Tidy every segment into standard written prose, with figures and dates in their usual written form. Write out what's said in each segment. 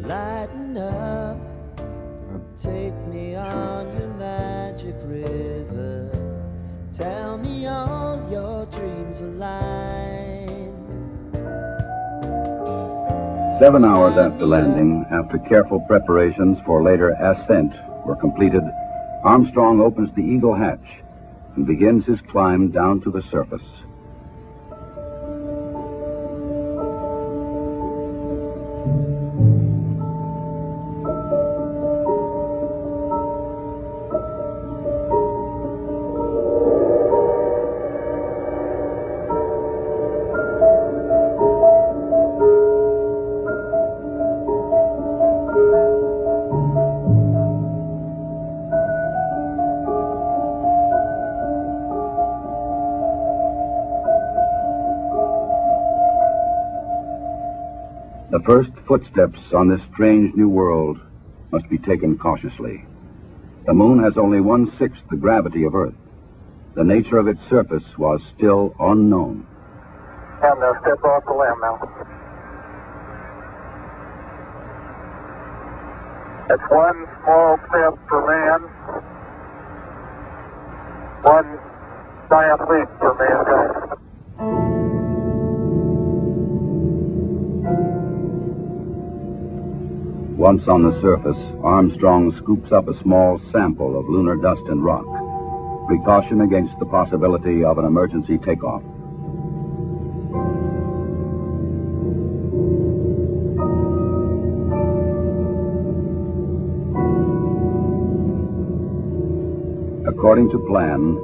Lighten up, take me on your magic river. Tell me all your dreams align. 7 hours after landing, after careful preparations for later ascent were completed, Armstrong opens the Eagle hatch and begins his climb down to the surface. The first footsteps on this strange new world must be taken cautiously. The moon has only 1/6 the gravity of Earth. The nature of its surface was still unknown. And step off the limb now. That's one small step for man, one giant leap for mankind. Once on the surface, Armstrong scoops up a small sample of lunar dust and rock, precaution against the possibility of an emergency takeoff. According to plan,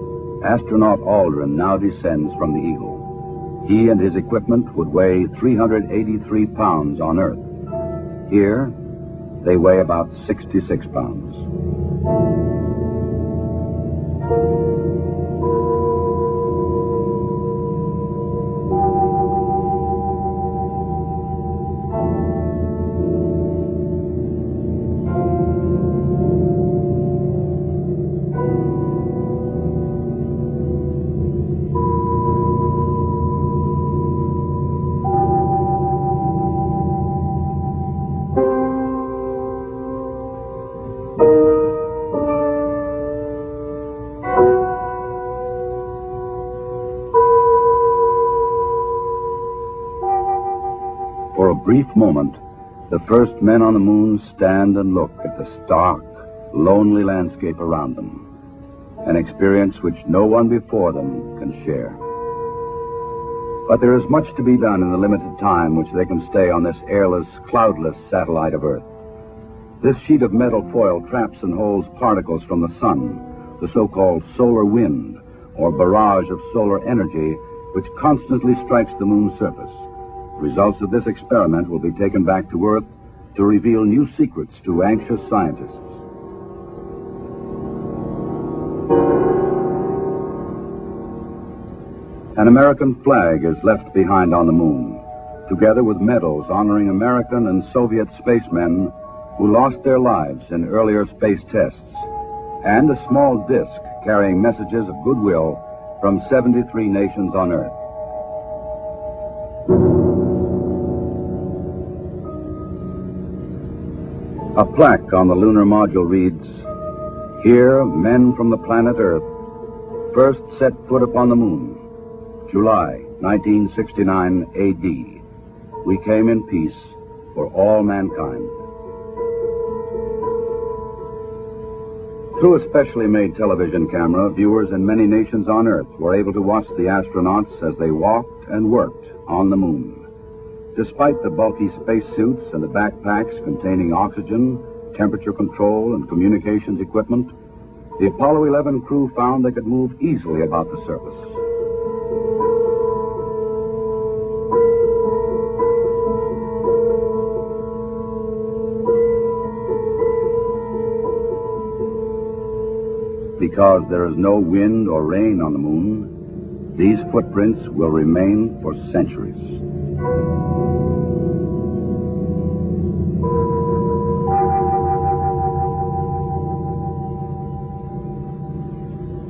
astronaut Aldrin now descends from the Eagle. He and his equipment would weigh 383 pounds on Earth. Here, they weigh about 66 pounds. For a brief moment, the first men on the moon stand and look at the stark, lonely landscape around them, an experience which no one before them can share. But there is much to be done in the limited time which they can stay on this airless, cloudless satellite of Earth. This sheet of metal foil traps and holds particles from the sun, the so-called solar wind, or barrage of solar energy, which constantly strikes the moon's surface. Results of this experiment will be taken back to Earth to reveal new secrets to anxious scientists. An American flag is left behind on the moon, together with medals honoring American and Soviet spacemen who lost their lives in earlier space tests, and a small disc carrying messages of goodwill from 73 nations on Earth. A plaque on the Lunar Module reads, "Here, men from the planet Earth first set foot upon the moon, July 1969 AD. We came in peace for all mankind." Through a specially made television camera, viewers in many nations on Earth were able to watch the astronauts as they walked and worked on the moon. Despite the bulky spacesuits and the backpacks containing oxygen, temperature control, and communications equipment, the Apollo 11 crew found they could move easily about the surface. Because there is no wind or rain on the moon, these footprints will remain for centuries.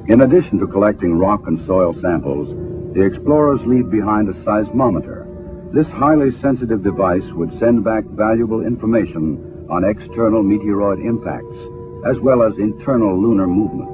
In addition to collecting rock and soil samples, the explorers leave behind a seismometer, This highly sensitive device would send back valuable information on external meteoroid impacts, as well as internal lunar movements.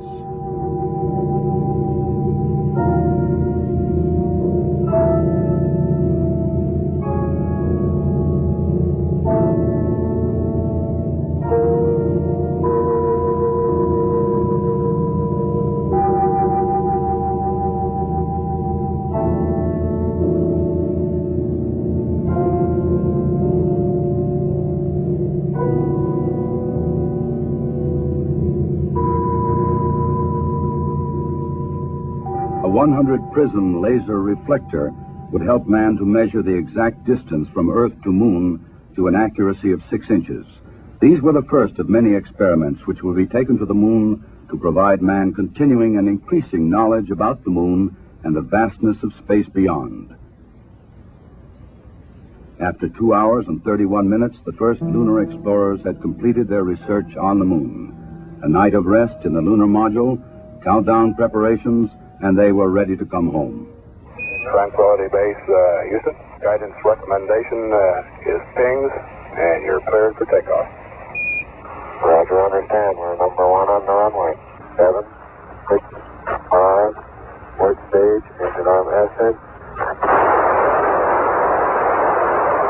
A 100-prism laser reflector would help man to measure the exact distance from Earth to Moon to an accuracy of 6 inches. These were the first of many experiments which will be taken to the Moon to provide man continuing and increasing knowledge about the Moon and the vastness of space beyond. After 2 hours and 31 minutes, the first lunar explorers had completed their research on the Moon. A night of rest in the Lunar Module, countdown preparations, and they were ready to come home. Tranquility Base, Houston. Guidance recommendation is pings, and you're cleared for takeoff.